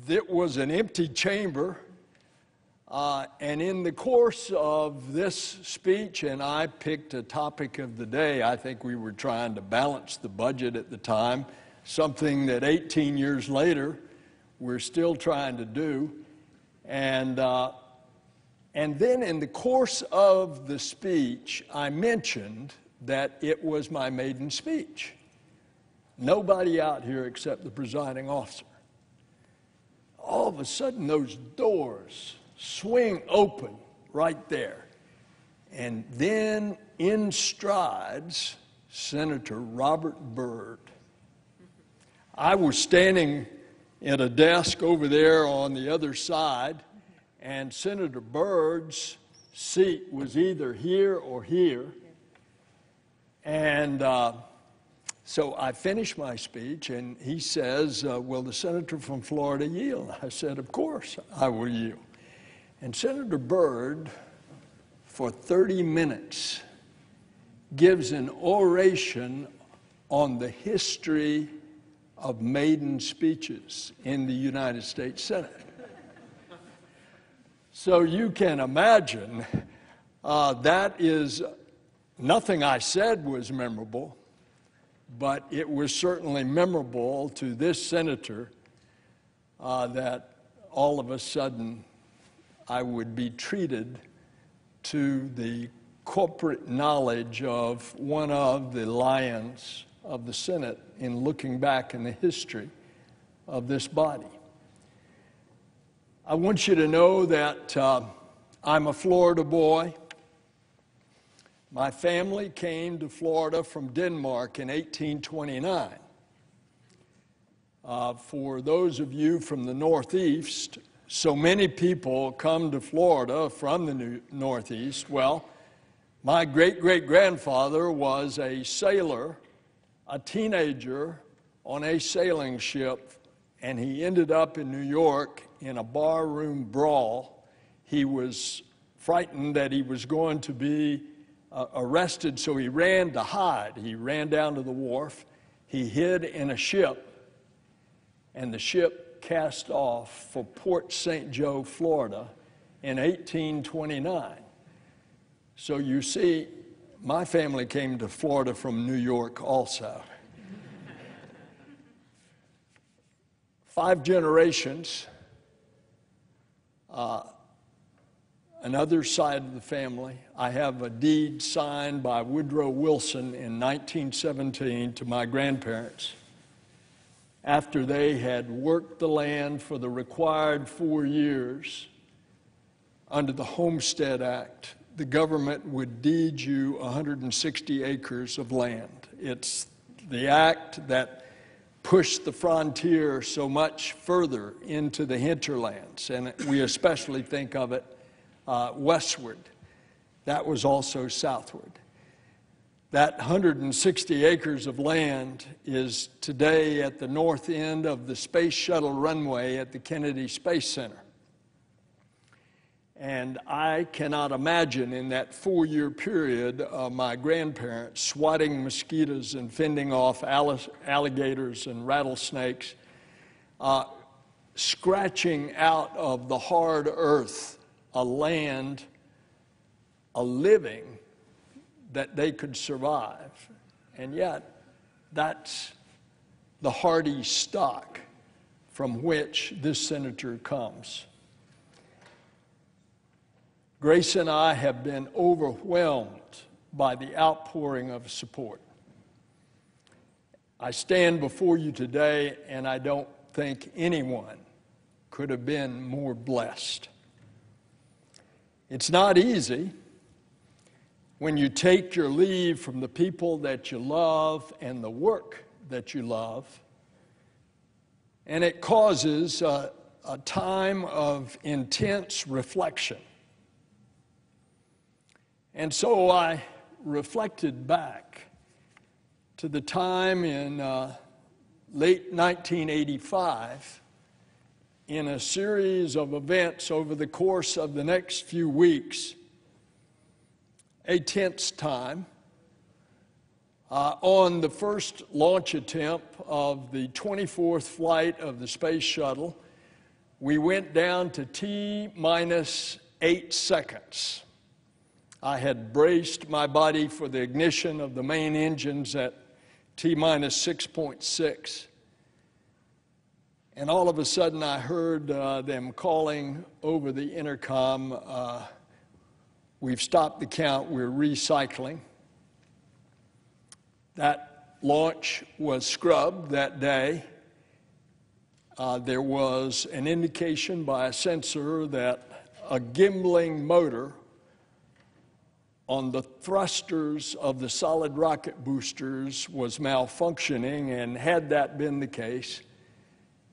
It was an empty chamber, and in the course of this speech, and I picked a topic of the day, I think we were trying to balance the budget at the time, something that 18 years later we're still trying to do. And then in the course of the speech, I mentioned that it was my maiden speech. Nobody out here except the presiding officer. All of a sudden, those doors swing open right there. And then in strides Senator Robert Byrd. I was standing at a desk over there on the other side, and Senator Byrd's seat was either here or here. And so I finished my speech, and he says, will the senator from Florida yield? I said, of course I will yield. And Senator Byrd, for 30 minutes, gives an oration on the history of maiden speeches in the United States Senate. So you can imagine that is nothing I said was memorable, but it was certainly memorable to this senator that all of a sudden I would be treated to the corporate knowledge of one of the lions of the Senate in looking back in the history of this body. I want you to know that I'm a Florida boy. My family came to Florida from Denmark in 1829. For those of you from the Northeast, so many people come to Florida from the Northeast. Well, my great-great-grandfather was a sailor, a teenager on a sailing ship, and he ended up in New York in a barroom brawl. He was frightened that he was going to be arrested, so he ran to hide. He ran down to the wharf. He hid in a ship, and the ship cast off for Port St. Joe, Florida in 1829. So you see, my family came to Florida from New York also. 5 generations, another side of the family. I have a deed signed by Woodrow Wilson in 1917 to my grandparents after they had worked the land for the required 4 years. Under the Homestead Act, the government would deed you 160 acres of land. It's the act that pushed the frontier so much further into the hinterlands, and we especially think of it westward. That was also southward. That 160 acres of land is today at the north end of the Space Shuttle runway at the Kennedy Space Center. And I cannot imagine in that 4-year period my grandparents swatting mosquitoes and fending off alligators and rattlesnakes, scratching out of the hard earth a land, a living that they could survive. And yet, that's the hardy stock from which this senator comes. Grace and I have been overwhelmed by the outpouring of support. I stand before you today, and I don't think anyone could have been more blessed. It's not easy when you take your leave from the people that you love and the work that you love, and it causes a time of intense reflection. And so I reflected back to the time in late 1985 in a series of events over the course of the next few weeks, a tense time On the first launch attempt of the 24th flight of the space shuttle, we went down to T-minus 8 seconds. I had braced my body for the ignition of the main engines at T-minus 6.6. And all of a sudden I heard them calling over the intercom, "We've stopped the count, we're recycling." That launch was scrubbed that day. There was an indication by a sensor that a gimbling motor on the thrusters of the solid rocket boosters was malfunctioning, and had that been the case,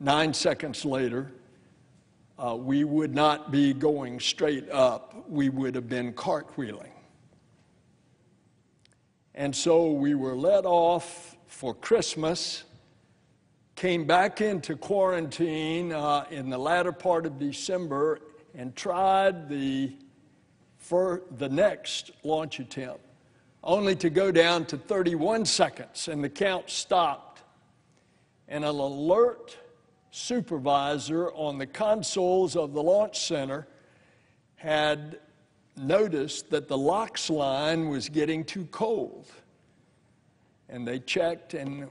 9 seconds later, we would not be going straight up. We would have been cartwheeling. And so we were let off for Christmas, came back into quarantine in the latter part of December, and tried for the next launch attempt, only to go down to 31 seconds, and the count stopped. And an alert supervisor on the consoles of the launch center had noticed that the LOX line was getting too cold. And they checked, and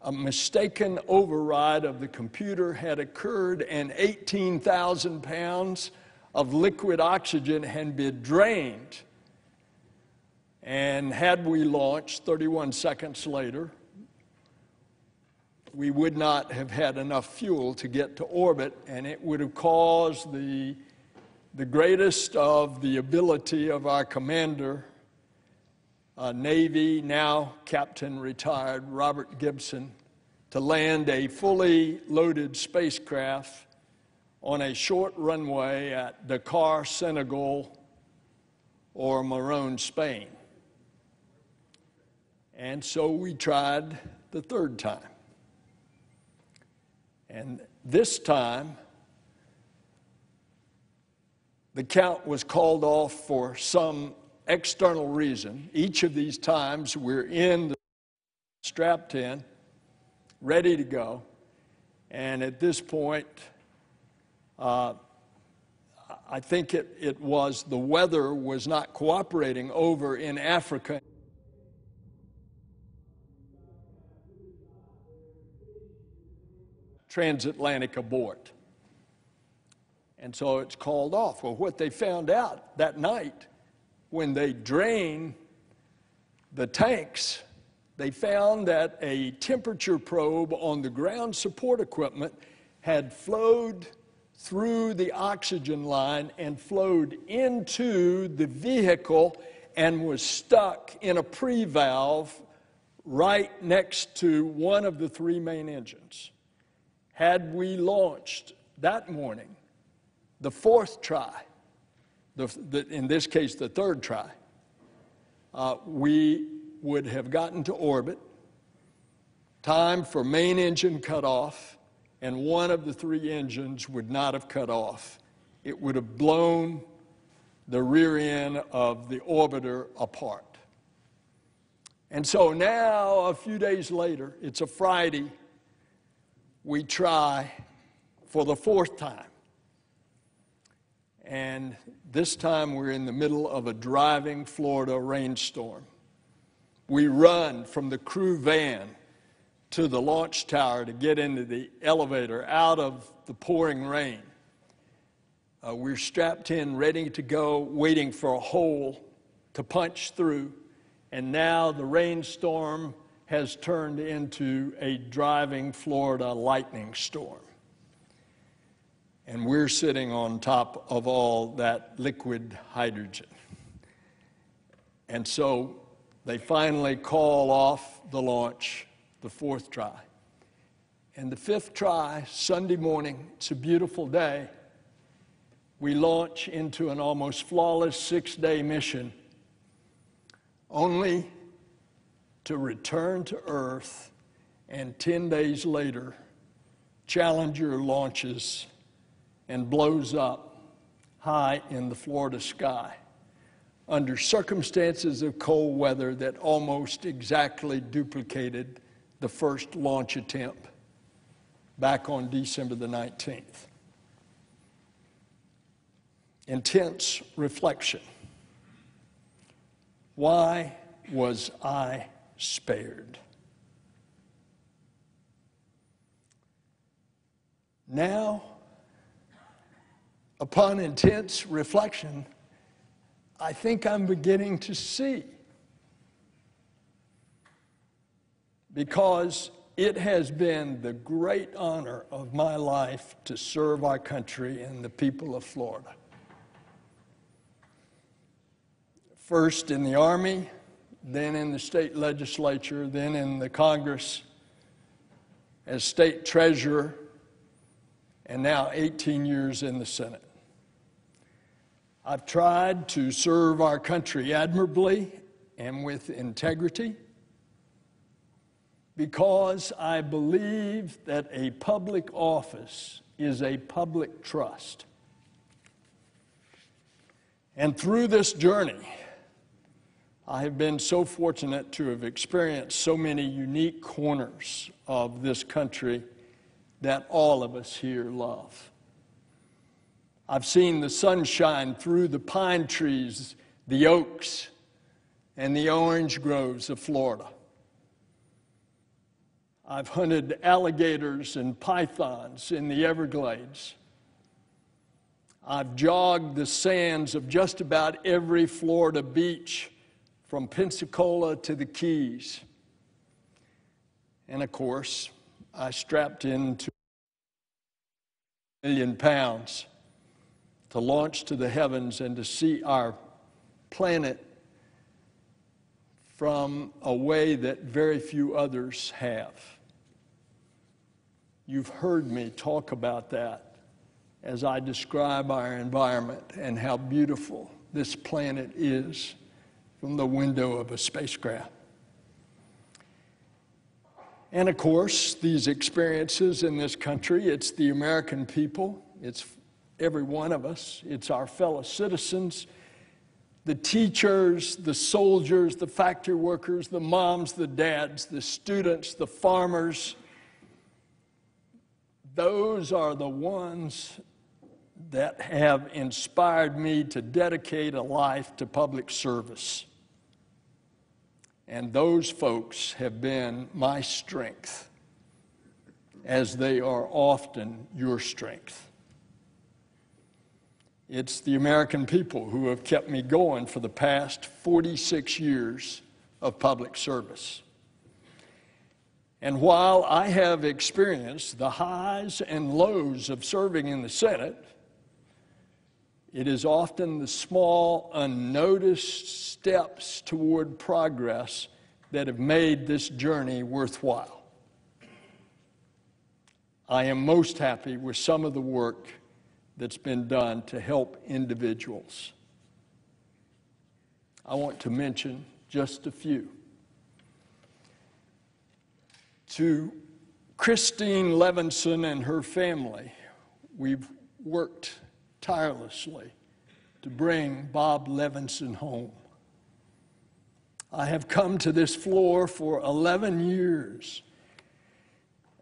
a mistaken override of the computer had occurred, and 18,000 pounds of liquid oxygen had been drained. And had we launched 31 seconds later, we would not have had enough fuel to get to orbit, and it would have caused the greatest of the ability of our commander, Navy, now Captain retired, Robert Gibson, to land a fully loaded spacecraft on a short runway at Dakar, Senegal, or Morón, Spain. And so we tried the third time. And this time, the count was called off for some external reason. Each of these times, we're strapped in, ready to go. And at this point, I think it was the weather was not cooperating over in Africa. Transatlantic abort. And so it's called off. Well, what they found out that night when they drained the tanks, they found that a temperature probe on the ground support equipment had flowed through the oxygen line and flowed into the vehicle and was stuck in a pre-valve right next to one of the three main engines. Had we launched that morning, the fourth try, in this case the third try, we would have gotten to orbit, time for main engine cut off, and one of the three engines would not have cut off. It would have blown the rear end of the orbiter apart. And so now, a few days later, it's a Friday, we try for the fourth time. And this time we're in the middle of a driving Florida rainstorm. We run from the crew van to the launch tower to get into the elevator out of the pouring rain. We're strapped in, ready to go, waiting for a hole to punch through. And now the rainstorm has turned into a driving Florida lightning storm. And we're sitting on top of all that liquid hydrogen. And so they finally call off the launch, the fourth try. And the fifth try, Sunday morning, it's a beautiful day, we launch into an almost flawless 6-day mission, only to return to Earth, and 10 days later, Challenger launches and blows up high in the Florida sky. under circumstances of cold weather that almost exactly duplicated the first launch attempt back on December the 19th. Intense reflection. Why was I spared? Now, upon intense reflection, I think I'm beginning to see, because it has been the great honor of my life to serve our country and the people of Florida. First in the Army, then in the state legislature, then in the Congress, as state treasurer, and now 18 years in the Senate. I've tried to serve our country admirably and with integrity because I believe that a public office is a public trust. And through this journey, I have been so fortunate to have experienced so many unique corners of this country that all of us here love. I've seen the sunshine through the pine trees, the oaks, and the orange groves of Florida. I've hunted alligators and pythons in the Everglades. I've jogged the sands of just about every Florida beach, from Pensacola to the Keys. And of course, I strapped into 1 million pounds to launch to the heavens and to see our planet from a way that very few others have. You've heard me talk about that as I describe our environment and how beautiful this planet is from the window of a spacecraft. And of course, these experiences in this country, it's the American people, it's every one of us, it's our fellow citizens, the teachers, the soldiers, the factory workers, the moms, the dads, the students, the farmers. Those are the ones that have inspired me to dedicate a life to public service. And those folks have been my strength, as they are often your strength. It's the American people who have kept me going for the past 46 years of public service. And while I have experienced the highs and lows of serving in the Senate, it is often the small, unnoticed steps toward progress that have made this journey worthwhile. I am most happy with some of the work that's been done to help individuals. I want to mention just a few. To Christine Levinson and her family, we've worked tirelessly to bring Bob Levinson home. I have come to this floor for 11 years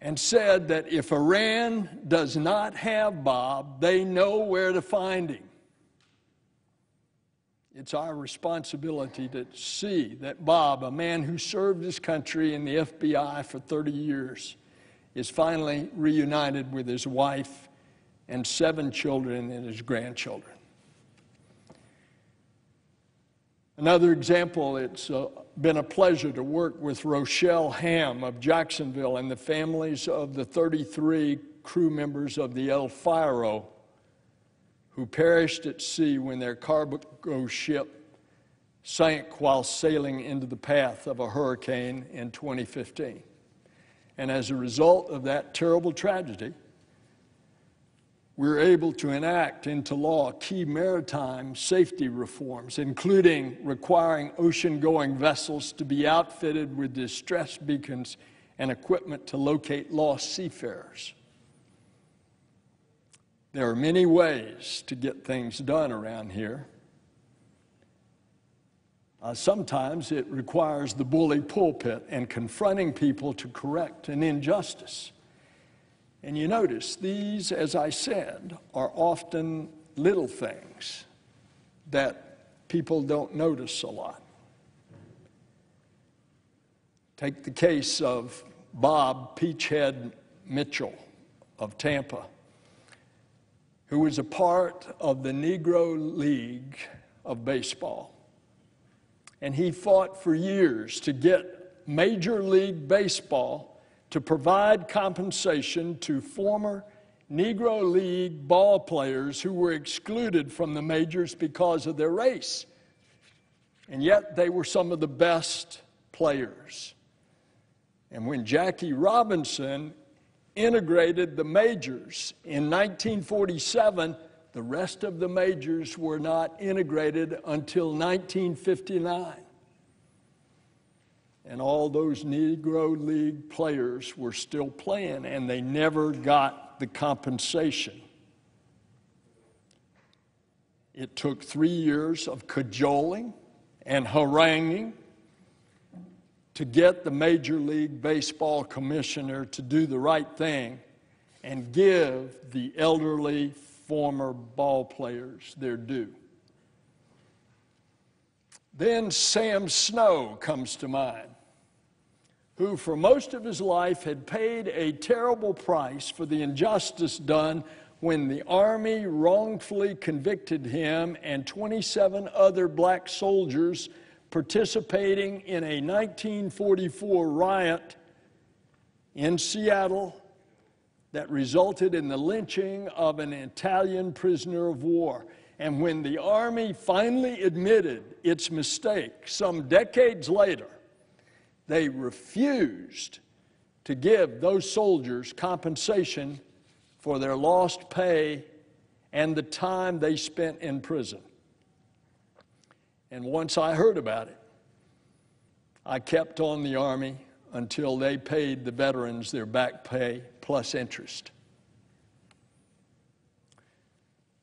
and said that if Iran does not have Bob, they know where to find him. It's our responsibility to see that Bob, a man who served his country in the FBI for 30 years, is finally reunited with his wife and 7 children and his grandchildren. Another example, it's been a pleasure to work with Rochelle Ham of Jacksonville and the families of the 33 crew members of the El Faro who perished at sea when their cargo ship sank while sailing into the path of a hurricane in 2015. And as a result of that terrible tragedy, we were able to enact into law key maritime safety reforms, including requiring ocean-going vessels to be outfitted with distress beacons and equipment to locate lost seafarers. There are many ways to get things done around here, Sometimes it requires the bully pulpit and confronting people to correct an injustice. And you notice these, as I said, are often little things that people don't notice a lot. Take the case of Bob Peachhead Mitchell of Tampa, who was a part of the Negro League of Baseball. And he fought for years to get Major League Baseball to provide compensation to former Negro League ball players who were excluded from the majors because of their race. And yet they were some of the best players. And when Jackie Robinson integrated the majors in 1947, the rest of the majors were not integrated until 1959. And all those Negro League players were still playing, and they never got the compensation. It took 3 years of cajoling and haranguing to get the Major League Baseball commissioner to do the right thing and give the elderly former ball players their due. Then Sam Snow comes to mind, who for most of his life had paid a terrible price for the injustice done when the Army wrongfully convicted him and 27 other black soldiers participating in a 1944 riot in Seattle that resulted in the lynching of an Italian prisoner of war. And when the Army finally admitted its mistake some decades later, they refused to give those soldiers compensation for their lost pay and the time they spent in prison. And once I heard about it, I kept on the Army until they paid the veterans their back pay plus interest.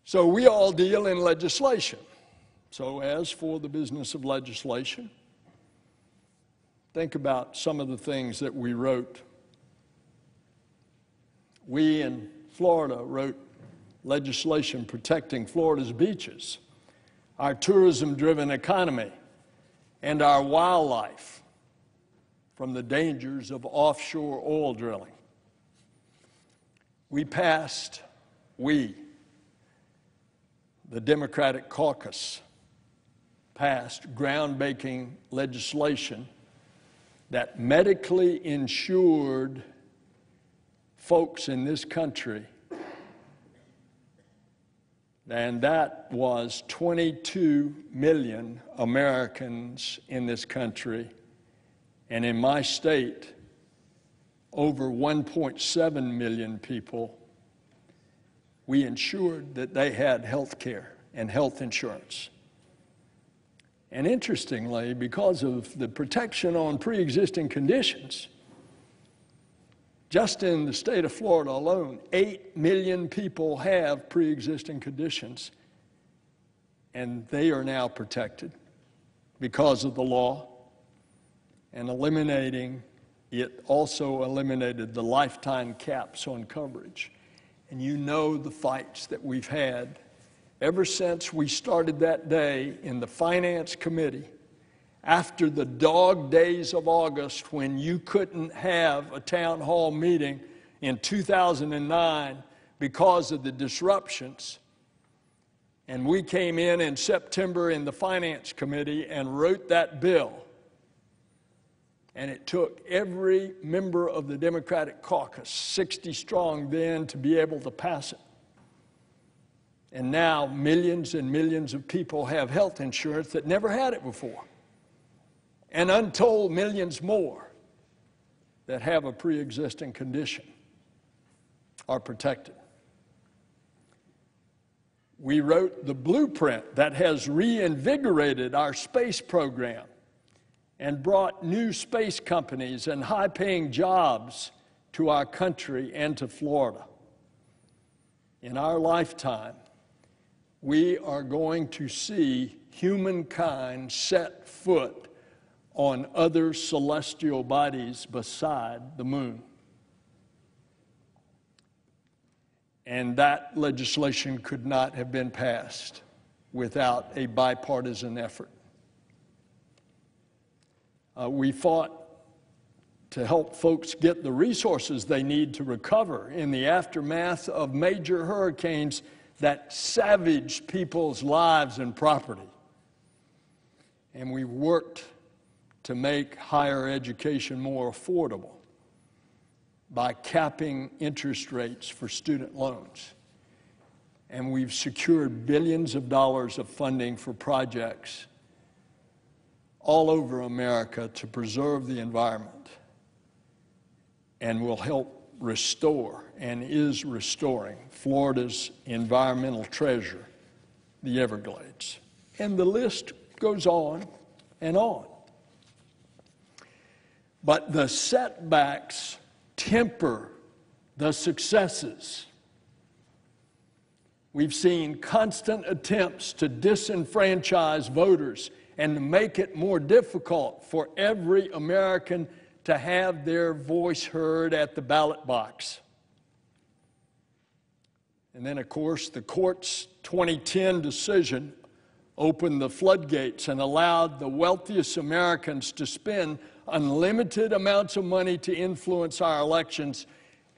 So we all deal in legislation. So as for the business of legislation, think about some of the things that we wrote. We in Florida wrote legislation protecting Florida's beaches, our tourism-driven economy, and our wildlife from the dangers of offshore oil drilling. We passed, the Democratic caucus, passed groundbreaking legislation that medically insured folks in this country, and that was 22 million Americans in this country, and in my state, over 1.7 million people. We ensured that they had health care and health insurance. And interestingly, because of the protection on pre-existing conditions, just in the state of Florida alone, 8 million people have pre-existing conditions, and they are now protected because of the law. And eliminating it also eliminated the lifetime caps on coverage. And you know the fights that we've had ever since we started that day in the Finance Committee, after the dog days of August when you couldn't have a town hall meeting in 2009 because of the disruptions. And we came in September in the Finance Committee and wrote that bill. And it took every member of the Democratic caucus, 60 strong then, to be able to pass it. And now millions and millions of people have health insurance that never had it before. And untold millions more that have a pre-existing condition are protected. We wrote the blueprint that has reinvigorated our space program and brought new space companies and high-paying jobs to our country and to Florida. In our lifetime, we are going to see humankind set foot on other celestial bodies beside the moon. And that legislation could not have been passed without a bipartisan effort. We fought to help folks get the resources they need to recover in the aftermath of major hurricanes that savaged people's lives and property. And we worked to make higher education more affordable by capping interest rates for student loans. And we've secured billions of dollars of funding for projects all over America to preserve the environment, and will help restore and is restoring Florida's environmental treasure, the Everglades. And the list goes on and on. But the setbacks temper the successes. We've seen constant attempts to disenfranchise voters and to make it more difficult for every American to have their voice heard at the ballot box. And then, of course, the court's 2010 decision opened the floodgates and allowed the wealthiest Americans to spend unlimited amounts of money to influence our elections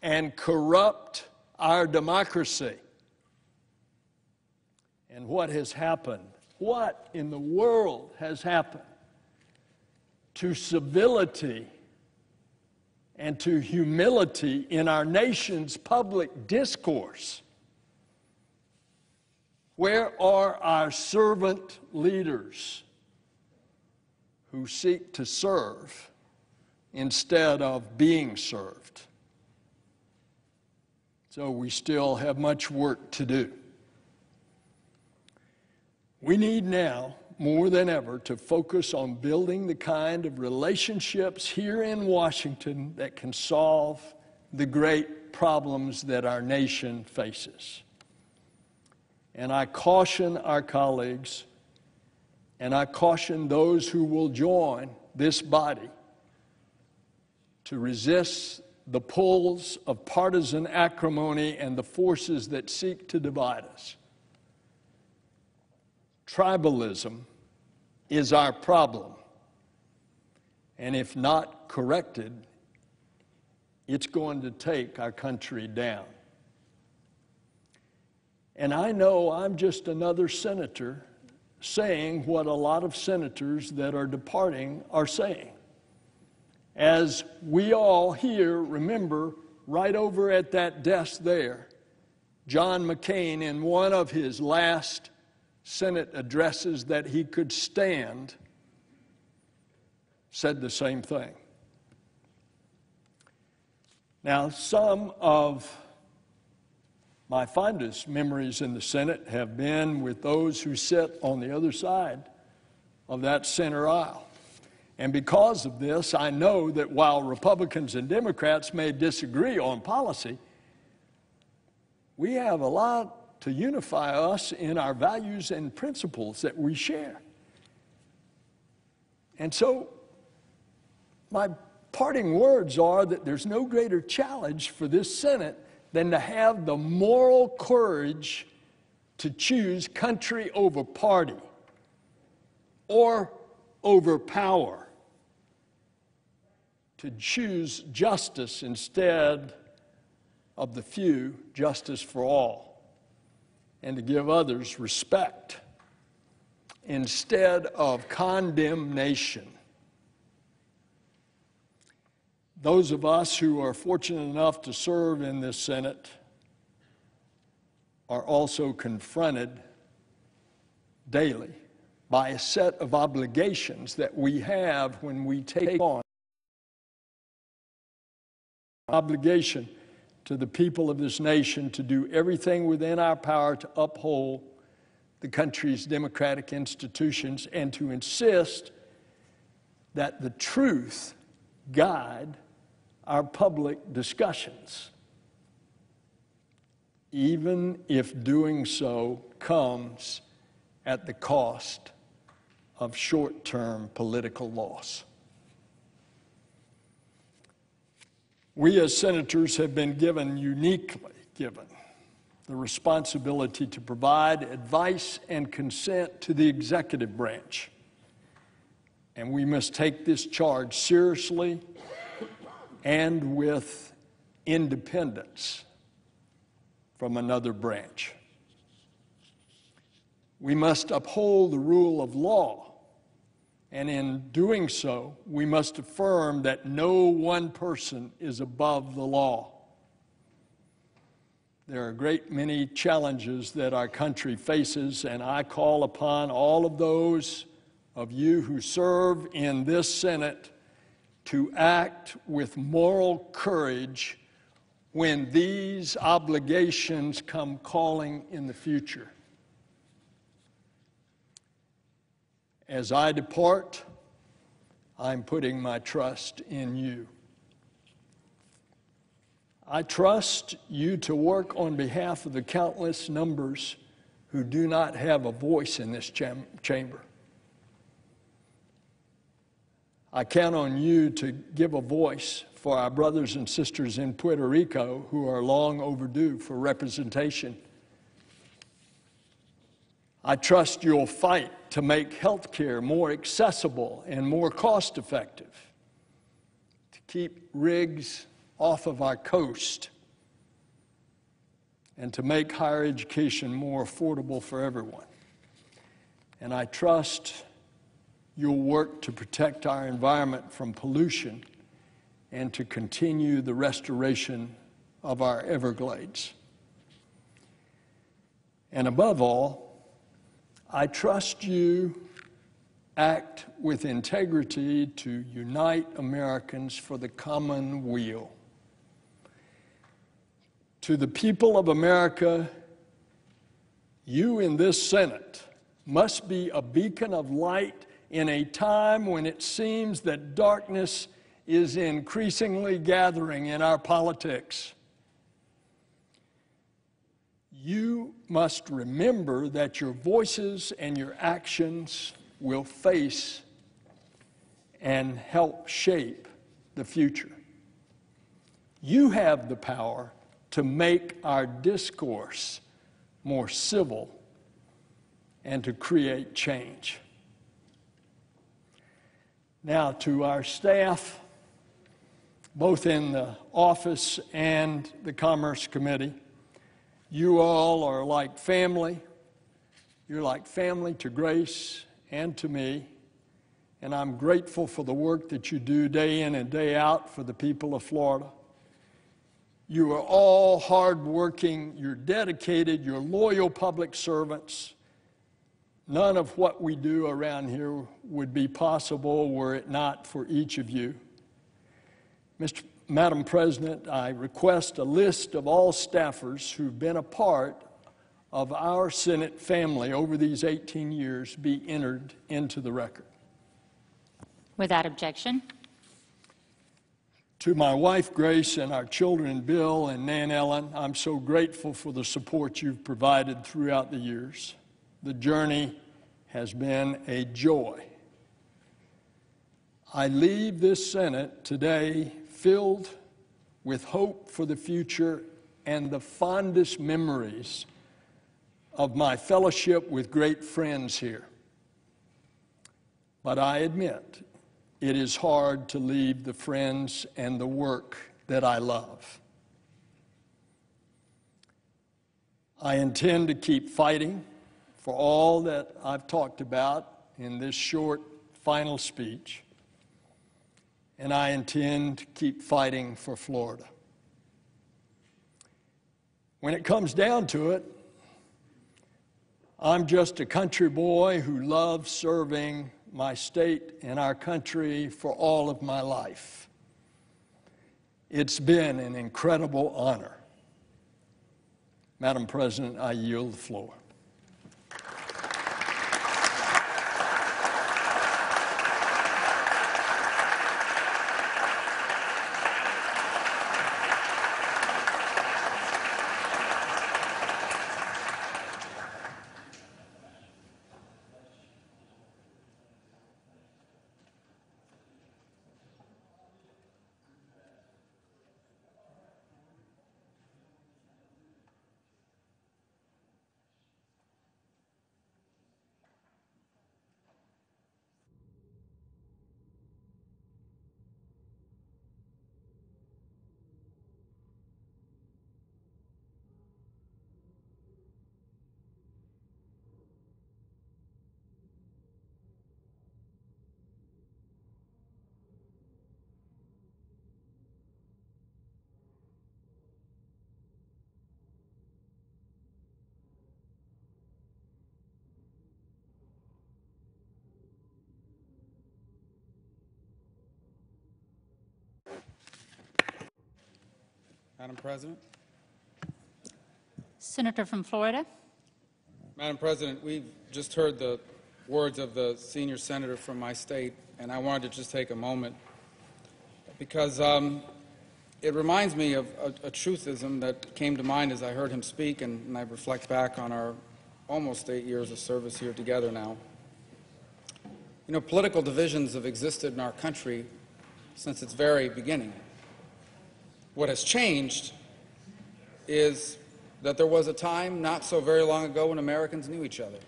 and corrupt our democracy. And what has happened? What in the world has happened to civility and to humility in our nation's public discourse? Where are our servant leaders who seek to serve instead of being served? So we still have much work to do. We need now, more than ever, to focus on building the kind of relationships here in Washington that can solve the great problems that our nation faces. And I caution our colleagues, and I caution those who will join this body to resist the pulls of partisan acrimony and the forces that seek to divide us. Tribalism is our problem, and if not corrected, it's going to take our country down. And I know I'm just another senator saying what a lot of senators that are departing are saying. As we all here remember, right over at that desk there, John McCain, in one of his last Senate addresses that he could stand, said the same thing. Now, some of my fondest memories in the Senate have been with those who sit on the other side of that center aisle. And because of this, I know that while Republicans and Democrats may disagree on policy, we have a lot to unify us in our values and principles that we share. And so my parting words are that there's no greater challenge for this Senate than to have the moral courage to choose country over party or over power, to choose justice instead of the few, justice for all, and to give others respect instead of condemnation. Those of us who are fortunate enough to serve in this Senate are also confronted daily by a set of obligations that we have when we take on obligation to the people of this nation to do everything within our power to uphold the country's democratic institutions and to insist that the truth guide our public discussions. even if doing so comes at the cost of short-term political loss. We as senators have been uniquely given, the responsibility to provide advice and consent to the executive branch. And we must take this charge seriously and with independence from another branch. We must uphold the rule of law, and in doing so, we must affirm that no one person is above the law. There are a great many challenges that our country faces, and I call upon all of those of you who serve in this Senate to act with moral courage when these obligations come calling in the future. As I depart, I'm putting my trust in you. I trust you to work on behalf of the countless numbers who do not have a voice in this chamber. I count on you to give a voice for our brothers and sisters in Puerto Rico who are long overdue for representation. I trust you'll fight to make health care more accessible and more cost-effective, to keep rigs off of our coast, and to make higher education more affordable for everyone. And I trust you'll work to protect our environment from pollution and to continue the restoration of our Everglades. And above all, I trust you act with integrity to unite Americans for the common weal. To the people of America, you in this Senate must be a beacon of light in a time when it seems that darkness is increasingly gathering in our politics. You must remember that your voices and your actions will face and help shape the future. You have the power to make our discourse more civil and to create change. Now, to our staff, both in the office and the Commerce Committee, you all are like family. You're like family to Grace and to me, and I'm grateful for the work that you do day in and day out for the people of Florida. You are all hardworking, you're dedicated, you're loyal public servants. None of what we do around here would be possible were it not for each of you. Madam President, I request a list of all staffers who've been a part of our Senate family over these 18 years be entered into the record. Without objection. To my wife, Grace, and our children, Bill and Nan Ellen, I'm so grateful for the support you've provided throughout the years. The journey has been a joy. I leave this Senate today filled with hope for the future and the fondest memories of my fellowship with great friends here. But I admit, it is hard to leave the friends and the work that I love. I intend to keep fighting for all that I've talked about in this short final speech, and I intend to keep fighting for Florida. When it comes down to it, I'm just a country boy who loves serving my state and our country for all of my life. It's been an incredible honor. Madam President, I yield the floor. Madam President. Senator from Florida. Madam President, we've just heard the words of the senior senator from my state, and I wanted to just take a moment because it reminds me of a truthism that came to mind as I heard him speak, and I reflect back on our almost 8 years of service here together now. You know, political divisions have existed in our country since its very beginning. What has changed is that there was a time not so very long ago when Americans knew each other.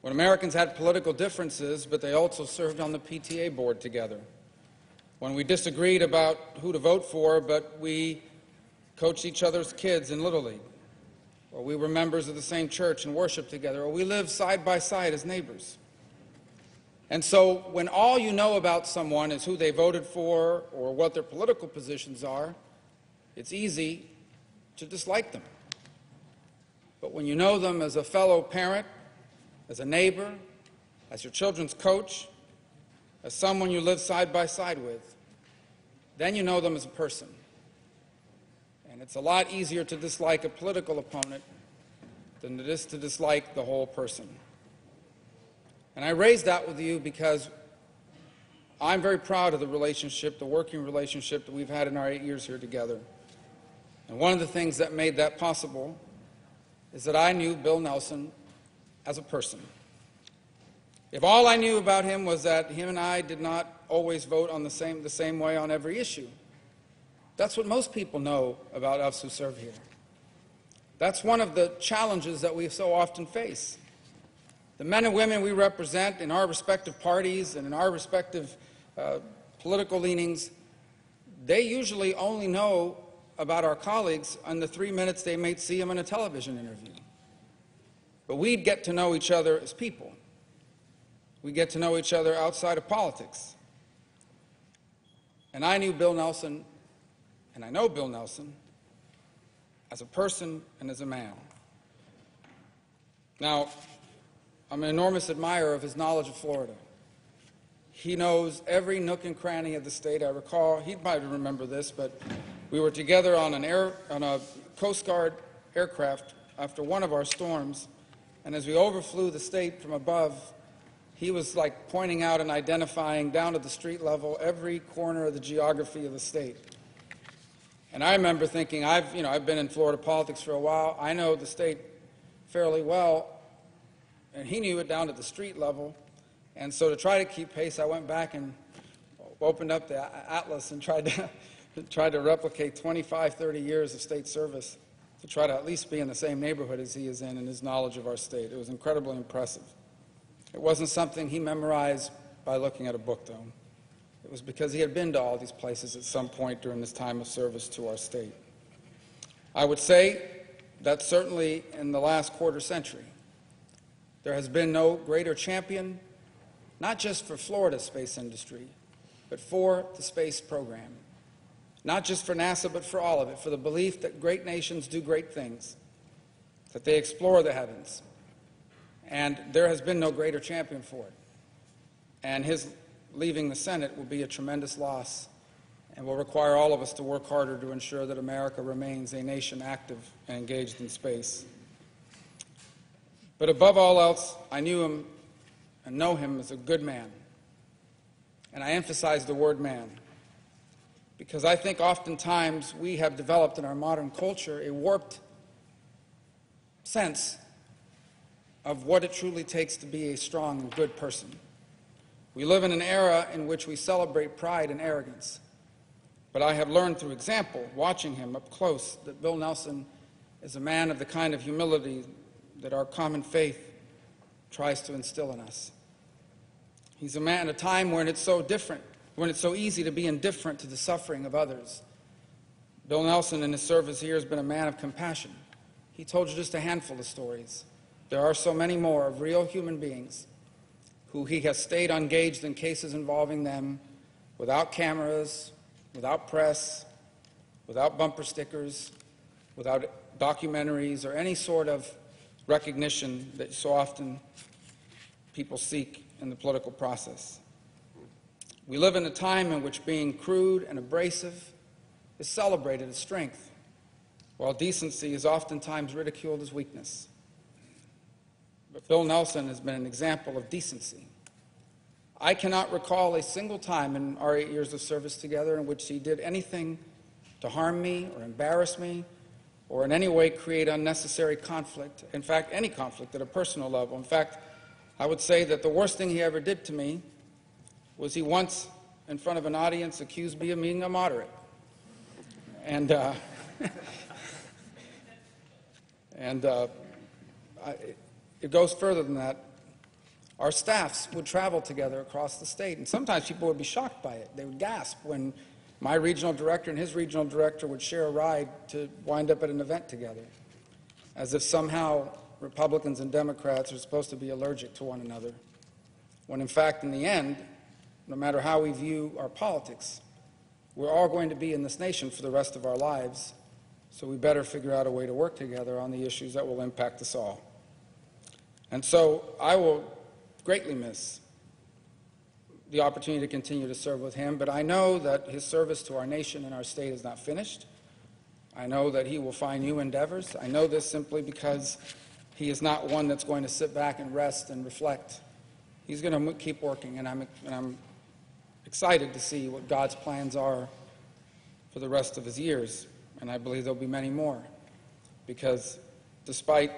When Americans had political differences, but they also served on the PTA board together. When we disagreed about who to vote for, but we coached each other's kids in Little League. Or we were members of the same church and worshiped together. Or we lived side by side as neighbors. And so when all you know about someone is who they voted for or what their political positions are, it's easy to dislike them. But when you know them as a fellow parent, as a neighbor, as your children's coach, as someone you live side by side with, then you know them as a person. And it's a lot easier to dislike a political opponent than it is to dislike the whole person. And I raise that with you because I'm very proud of the relationship, the working relationship that we've had in our 8 years here together. And one of the things that made that possible is that I knew Bill Nelson as a person. If all I knew about him was that him and I did not always vote on the same way on every issue, that's what most people know about us who serve here. That's one of the challenges that we so often face. The men and women we represent in our respective parties and in our respective political leanings, they usually only know about our colleagues in the 3 minutes they might see them in a television interview. But we get to know each other as people. We get to know each other outside of politics. And I knew Bill Nelson, and I know Bill Nelson, as a person and as a man. Now, I'm an enormous admirer of his knowledge of Florida. He knows every nook and cranny of the state. I recall, he might remember this, but we were together on a Coast Guard aircraft after one of our storms, and as we overflew the state from above, he was like pointing out and identifying down to the street level every corner of the geography of the state. And I remember thinking, I've been in Florida politics for a while. I know the state fairly well. And he knew it down at the street level. And so to try to keep pace, I went back and opened up the atlas and tried to replicate 25, 30 years of state service to try to at least be in the same neighborhood as he is in his knowledge of our state. It was incredibly impressive. It wasn't something he memorized by looking at a book, though. It was because he had been to all these places at some point during his time of service to our state. I would say that certainly in the last quarter century, there has been no greater champion, not just for Florida's space industry, but for the space program. Not just for NASA, but for all of it, for the belief that great nations do great things, that they explore the heavens. And there has been no greater champion for it. And his leaving the Senate will be a tremendous loss and will require all of us to work harder to ensure that America remains a nation active and engaged in space. But above all else, I knew him and know him as a good man. And I emphasize the word man because I think oftentimes we have developed in our modern culture a warped sense of what it truly takes to be a strong and good person. We live in an era in which we celebrate pride and arrogance. But I have learned through example, watching him up close, that Bill Nelson is a man of the kind of humility that our common faith tries to instill in us. He's a man at a time when it's so different, when it's so easy to be indifferent to the suffering of others. Bill Nelson, in his service here, has been a man of compassion. He told you just a handful of stories. There are so many more of real human beings who he has stayed engaged in cases involving them without cameras, without press, without bumper stickers, without documentaries or any sort of recognition that so often people seek in the political process. We live in a time in which being crude and abrasive is celebrated as strength, while decency is oftentimes ridiculed as weakness. But Bill Nelson has been an example of decency. I cannot recall a single time in our 8 years of service together in which he did anything to harm me or embarrass me or in any way create unnecessary conflict. In fact, any conflict at a personal level. In fact, I would say that the worst thing he ever did to me was he once, in front of an audience, accused me of being a moderate. And, it goes further than that. Our staffs would travel together across the state, and sometimes people would be shocked by it. They would gasp when my regional director and his regional director would share a ride to wind up at an event together, as if somehow Republicans and Democrats are supposed to be allergic to one another, when in fact, in the end, no matter how we view our politics, we're all going to be in this nation for the rest of our lives, so we better figure out a way to work together on the issues that will impact us all. And so I will greatly miss the opportunity to continue to serve with him, but I know that his service to our nation and our state is not finished. I know that he will find new endeavors. I know this simply because he is not one that's going to sit back and rest and reflect. He's going to keep working, and I'm excited to see what God's plans are for the rest of his years, and I believe there'll be many more, because despite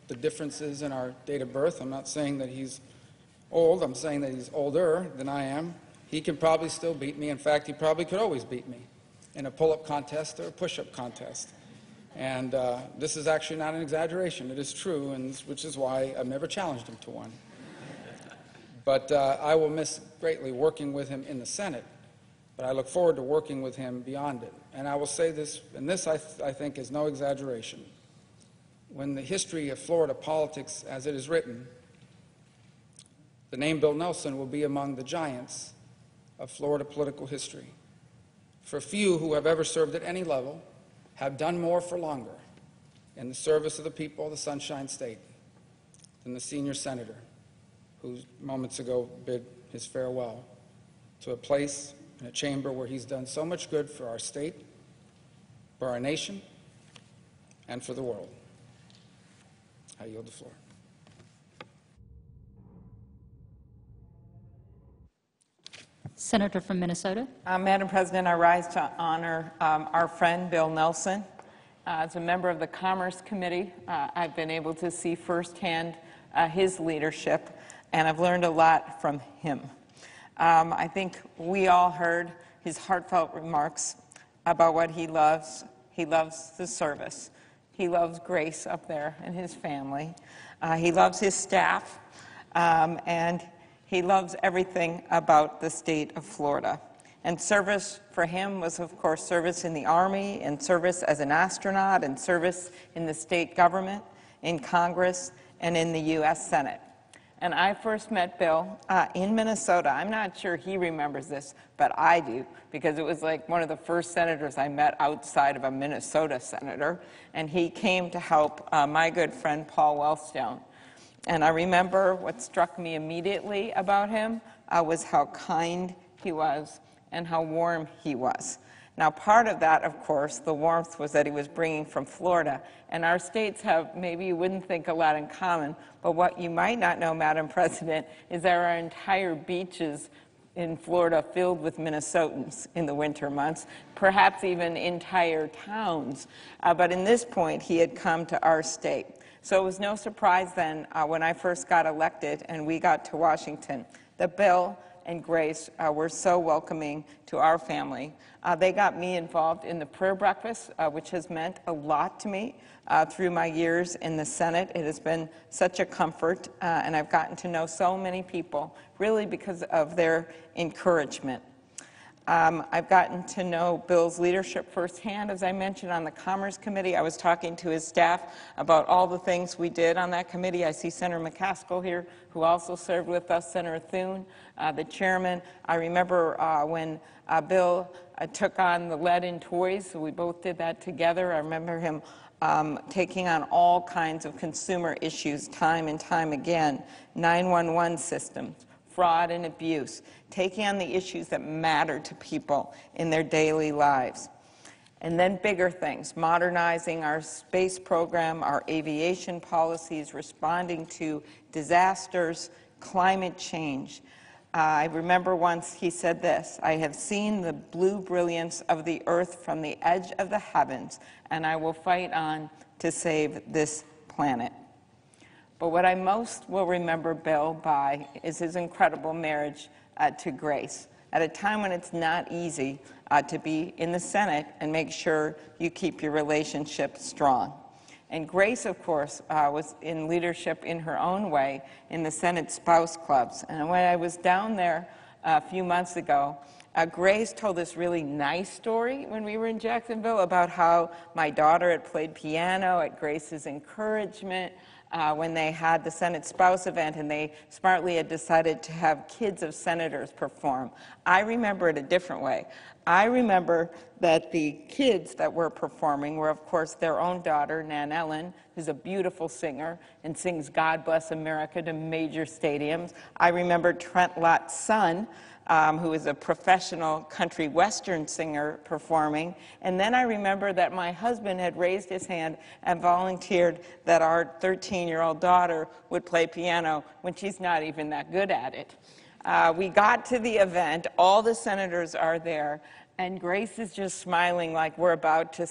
the differences in our date of birth, I'm not saying that he's old, I'm saying that he's older than I am. He can probably still beat me. In fact, he probably could always beat me in a pull-up contest or a push-up contest. And this is actually not an exaggeration. It is true, and which is why I've never challenged him to one. But I will miss greatly working with him in the Senate, but I look forward to working with him beyond it. And I will say this, and this I think is no exaggeration. When the history of Florida politics, as it is written, the name Bill Nelson will be among the giants of Florida political history. For few who have ever served at any level have done more for longer in the service of the people of the Sunshine State than the senior senator who moments ago bid his farewell to a place in a chamber where he's done so much good for our state, for our nation, and for the world. I yield the floor. Senator from Minnesota. Madam President, I rise to honor our friend Bill Nelson. As a member of the Commerce Committee, I've been able to see firsthand his leadership, and I've learned a lot from him. I think we all heard his heartfelt remarks about what he loves. He loves the service. He loves Grace up there and his family. He loves his staff, and he loves everything about the state of Florida. And service for him was, of course, service in the Army, and service as an astronaut, and service in the state government, in Congress, and in the U.S. Senate. And I first met Bill in Minnesota. I'm not sure he remembers this, but I do, because it was like one of the first senators I met outside of a Minnesota senator, and he came to help my good friend Paul Wellstone. And I remember what struck me immediately about him was how kind he was and how warm he was. Now, part of that, of course, the warmth was that he was bringing from Florida. And our states have, maybe you wouldn't think, a lot in common, but what you might not know, Madam President, is there are entire beaches in Florida filled with Minnesotans in the winter months, perhaps even entire towns. But in this point, he had come to our state. So it was no surprise then when I first got elected and we got to Washington that Bill and Grace were so welcoming to our family. They got me involved in the prayer breakfast, which has meant a lot to me through my years in the Senate. It has been such a comfort, and I've gotten to know so many people, really because of their encouragement. I've gotten to know Bill's leadership firsthand, as I mentioned, on the Commerce Committee. I was talking to his staff about all the things we did on that committee. I see Senator McCaskill here, who also served with us, Senator Thune, the chairman. I remember when Bill took on the lead in toys, so we both did that together. I remember him taking on all kinds of consumer issues time and time again, 911 systems, fraud and abuse, taking on the issues that matter to people in their daily lives. And then bigger things, modernizing our space program, our aviation policies, responding to disasters, climate change. I remember once he said this, "I have seen the blue brilliance of the earth from the edge of the heavens, and I will fight on to save this planet." But what I most will remember Bill by is his incredible marriage to Grace, at a time when it's not easy to be in the Senate and make sure you keep your relationship strong. And Grace, of course, was in leadership in her own way in the Senate Spouse Clubs. And when I was down there a few months ago, Grace told this really nice story when we were in Jacksonville about how my daughter had played piano at Grace's encouragement when they had the Senate Spouse event, and they smartly had decided to have kids of senators perform. I remember it a different way. I remember that the kids that were performing were, of course, their own daughter, Nan Ellen, who's a beautiful singer and sings God Bless America to major stadiums. I remember Trent Lott's son, who is a professional country western singer, performing. And then I remember that my husband had raised his hand and volunteered that our 13-year-old daughter would play piano when she's not even that good at it. We got to the event, all the senators are there, and Grace is just smiling like we're about to